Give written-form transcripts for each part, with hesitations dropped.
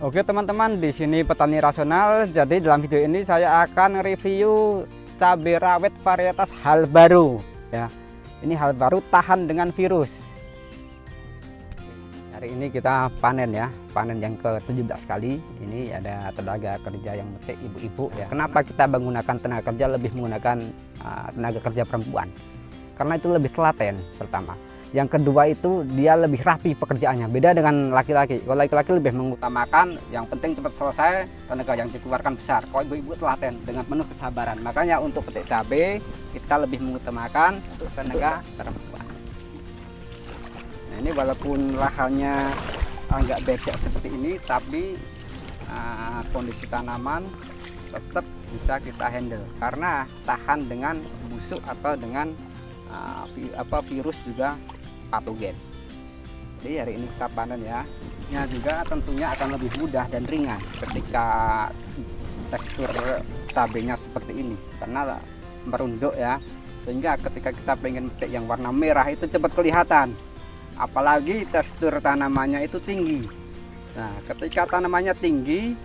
Oke teman-teman, di sini Petani Rasional. Jadi dalam video ini saya akan review cabai rawit varietas hal baru ya. Ini hal baru tahan dengan virus. Hari ini kita panen ya, panen yang ke-17 kali. Ini ada tenaga kerja yang metik ibu-ibu ya. Kenapa kita menggunakan tenaga kerja, lebih menggunakan tenaga kerja perempuan? Karena itu lebih telaten pertama. Yang kedua itu dia lebih rapi pekerjaannya, beda dengan laki-laki. Kalau laki-laki lebih mengutamakan yang penting cepat selesai, tenaga yang dikeluarkan besar. Kalau ibu-ibu telaten dengan penuh kesabaran. Makanya untuk petik cabai kita lebih mengutamakan untuk tenaga perempuan. Nah, ini walaupun lahannya agak becek seperti ini, tapi kondisi tanaman tetap bisa kita handle karena tahan dengan busuk atau dengan virus juga patogen. Jadi hari ini kita panen ya. Ini juga tentunya akan lebih mudah dan ringan ketika tekstur cabenya seperti ini karena merunduk ya. Sehingga ketika kita pengen petik yang warna merah itu cepat kelihatan. Apalagi tekstur tanamannya itu tinggi. Nah, ketika tanamannya tinggi,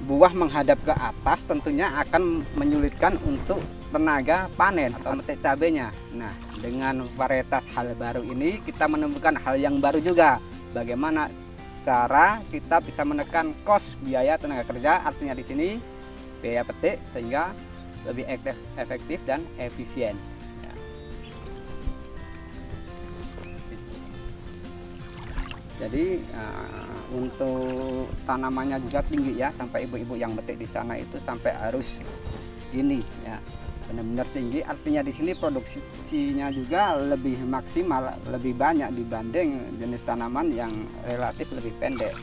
buah menghadap ke atas tentunya akan menyulitkan untuk tenaga panen atau metik cabenya. Nah, dengan varietas hal baru ini kita menemukan hal yang baru juga. Bagaimana cara kita bisa menekan kos biaya tenaga kerja, artinya di sini biaya petik sehingga lebih efektif dan efisien. Ya. Jadi untuk tanamannya juga tinggi ya, sampai ibu-ibu yang metik di sana itu sampai harus ini ya, benar-benar tinggi. Artinya di sini produksinya juga lebih maksimal, lebih banyak dibanding jenis tanaman yang relatif lebih pendek.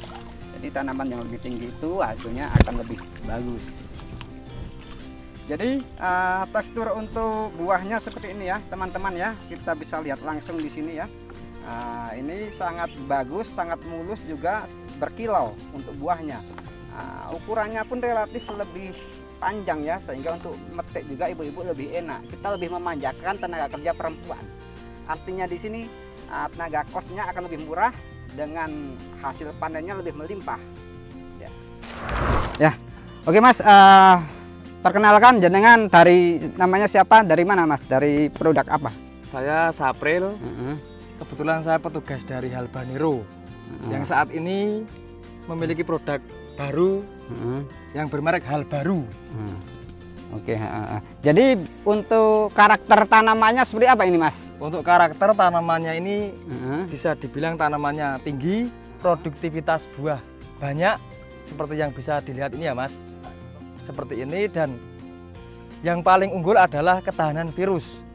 Jadi tanaman yang lebih tinggi itu hasilnya akan lebih bagus. Jadi tekstur untuk buahnya seperti ini ya teman-teman ya. Kita bisa lihat langsung di sini ya. Ini sangat bagus, sangat mulus juga berkilau untuk buahnya. Ukurannya pun relatif lebih panjang ya, sehingga untuk metik juga ibu-ibu lebih enak. Kita lebih memanjakan tenaga kerja perempuan. Artinya di sini tenaga kosnya akan lebih murah dengan hasil panennya lebih melimpah. Ya, oke Mas. Perkenalkan jenengan dari namanya siapa? Dari mana Mas? Dari produk apa? Saya Sapril. Kebetulan saya petugas dari Halbaniro yang saat ini memiliki produk baru yang bermerek Hal Baru. Oke. Jadi untuk karakter tanamannya seperti apa ini Mas? Untuk karakter tanamannya ini bisa dibilang tanamannya tinggi, produktivitas buah banyak seperti yang bisa dilihat ini ya Mas. Seperti ini, dan yang paling unggul adalah ketahanan virus.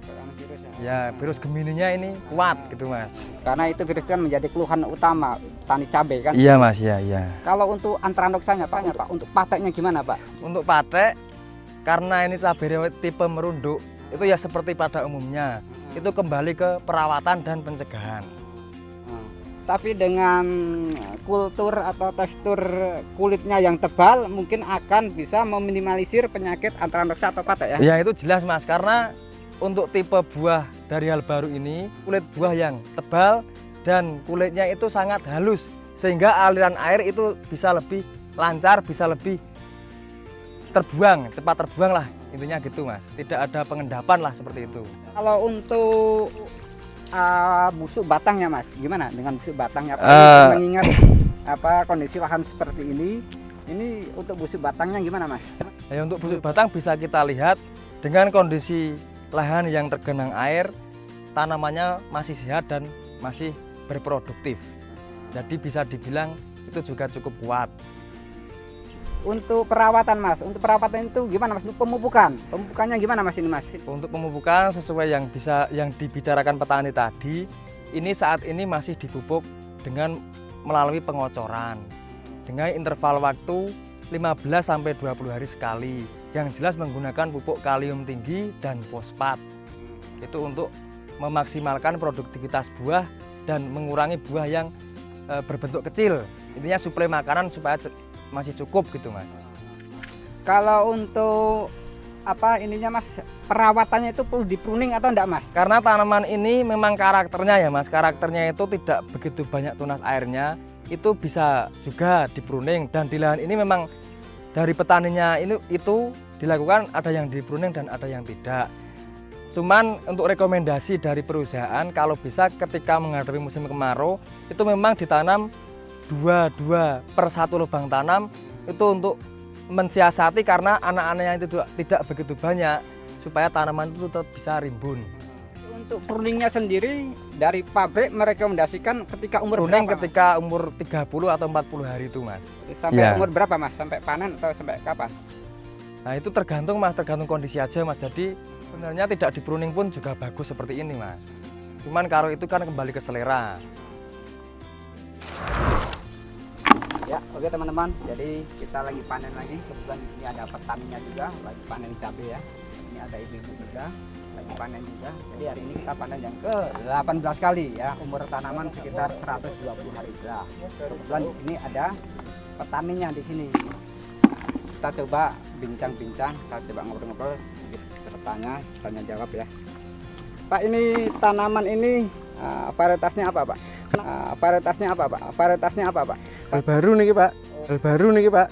Ya, virus Gemininya ini kuat gitu Mas. Karena itu virus kan menjadi keluhan utama tani cabai kan? Iya Mas, iya. Kalau untuk antranoxanya Pak, untuk pateknya gimana Pak? Untuk patek, karena ini cabai rawit tipe merunduk, itu ya seperti pada umumnya, itu kembali ke perawatan dan pencegahan. Tapi dengan kultur atau tekstur kulitnya yang tebal, mungkin akan bisa meminimalisir penyakit antranoxa atau patek ya? Ya itu jelas Mas, karena untuk tipe buah dari Hal Baru ini, kulit buah yang tebal dan kulitnya itu sangat halus, sehingga aliran air itu bisa lebih lancar, bisa lebih terbuang, cepat terbuang lah, intinya gitu Mas. Tidak ada pengendapan lah seperti itu. Kalau untuk busuk batangnya Mas, gimana dengan busuk batangnya? Mengingat kondisi lahan seperti ini untuk busuk batangnya gimana Mas? Ya, untuk busuk batang bisa kita lihat dengan kondisi lahan yang tergenang air, tanamannya masih sehat dan masih berproduktif. Jadi bisa dibilang itu juga cukup kuat. Untuk perawatan Mas, untuk perawatan itu gimana Mas? Untuk pemupukannya gimana Mas ini Mas? Untuk pemupukan sesuai yang dibicarakan petani tadi, ini saat ini masih dipupuk dengan melalui pengocoran dengan interval waktu 15-20 hari sekali. Yang jelas menggunakan pupuk kalium tinggi dan fosfat. Itu untuk memaksimalkan produktivitas buah dan mengurangi buah yang berbentuk kecil. Intinya suplai makanan supaya masih cukup gitu Mas. Kalau untuk ininya Mas, perawatannya itu perlu di pruning atau enggak Mas? Karena tanaman ini memang karakternya ya Mas, karakternya itu tidak begitu banyak tunas airnya. itu bisa juga di pruning, dan di lahan ini memang dari petaninya itu dilakukan ada yang di pruning dan ada yang tidak. Cuman untuk rekomendasi dari perusahaan kalau bisa ketika menghadapi musim kemarau itu memang ditanam 2 per 1 lubang tanam, itu untuk mensiasati karena anak-anaknya itu tidak begitu banyak supaya tanaman itu tetap bisa rimbun. Untuk pruningnya sendiri dari pabrik merekomendasikan ketika umur Pruning berapa? ketika umur 30 atau 40 hari itu, Mas. Sampai Ya. umur berapa, Mas? Sampai panen atau sampai kapan? Nah itu tergantung, Mas, tergantung kondisi aja, Mas. Jadi sebenarnya tidak di pruning pun juga bagus seperti ini, Mas. Cuman kalau itu kan kembali ke selera. Ya, oke teman-teman. Jadi kita lagi panen lagi. Kebetulan di sini ada petaninya juga lagi panen cabai ya. Ini ada ibu-ibu juga lagi panen juga. Jadi hari ini kita panen yang ke 18 kali ya. Umur tanaman sekitar 120 hari lah. Kebetulan di sini ada petaninya di sini. Kita coba bincang-bincang, kita coba ngobrol-ngobrol, tanya jawab ya. Pak, ini tanaman ini varietasnya apa, Pak? Varietasnya apa, Pak? Varietasnya apa, Pak? Baru nih Pak, baru nih Pak,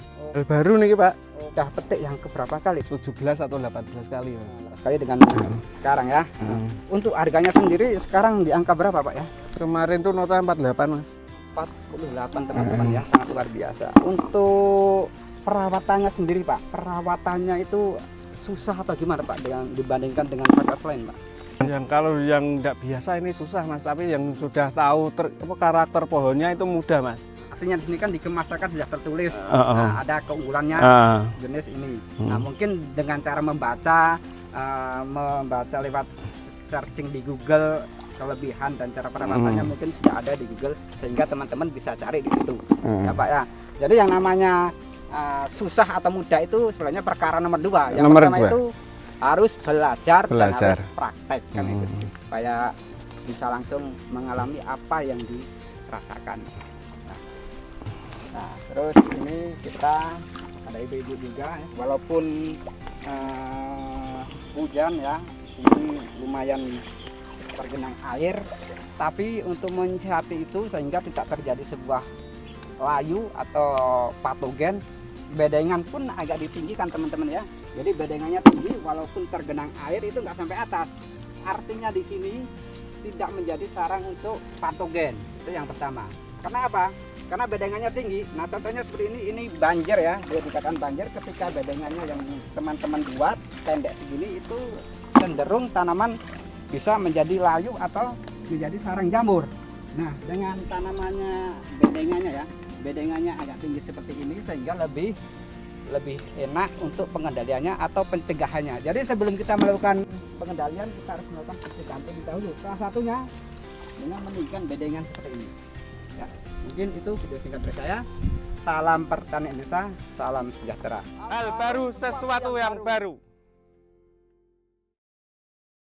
baru nih Pak. Udah petik yang keberapa kali? 17 atau 18 kali Mas. Sekali dengan sekarang ya. Untuk harganya sendiri sekarang di angka berapa, Pak ya? Kemarin tuh nota 48 Mas. 48 teman-teman ya, sangat luar biasa. Untuk perawatannya sendiri, Pak, perawatannya itu susah atau gimana, Pak, dengan dibandingkan dengan varietas lain, Pak? Yang kalau yang tidak biasa ini susah Mas, tapi yang sudah tahu karakter pohonnya itu mudah Mas. Artinya di sini kan di kemasakan sudah tertulis nah, ada keunggulannya jenis ini. Nah, mungkin dengan cara membaca lewat searching di Google kelebihan dan cara perawatannya mungkin sudah ada di Google sehingga teman-teman bisa cari di situ. Ya, Pak ya. Jadi yang namanya susah atau mudah itu sebenarnya perkara nomor 2. Yang pertama itu harus belajar dan harus praktek kan itu supaya bisa langsung mengalami apa yang dirasakan. Nah, terus ini kita ada ibu-ibu juga ya. Walaupun hujan ya, ini lumayan tergenang air, tapi untuk menyiasati itu sehingga tidak terjadi sebuah layu atau patogen, bedengan pun agak ditinggikan teman-teman ya. Jadi bedengannya tinggi walaupun tergenang air itu nggak sampai atas. Artinya di sini tidak menjadi sarang untuk patogen. Itu yang pertama. Karena apa? Karena bedengannya tinggi. Nah, contohnya seperti ini banjir ya. Dia dikatakan banjir ketika bedengannya yang teman-teman buat pendek segini itu cenderung tanaman bisa menjadi layu atau menjadi sarang jamur. Nah, dengan tanamannya bedengannya ya, bedengannya agak tinggi seperti ini sehingga lebih enak untuk pengendaliannya atau pencegahannya. Jadi sebelum kita melakukan pengendalian kita harus melakukan pencegahan terlebih dahulu. Salah satunya dengan meninggikan bedengan seperti ini. Ya, mungkin itu video singkat dari saya. Salam pertanian Indonesia, salam sejahtera. Hal baru, sesuatu yang baru.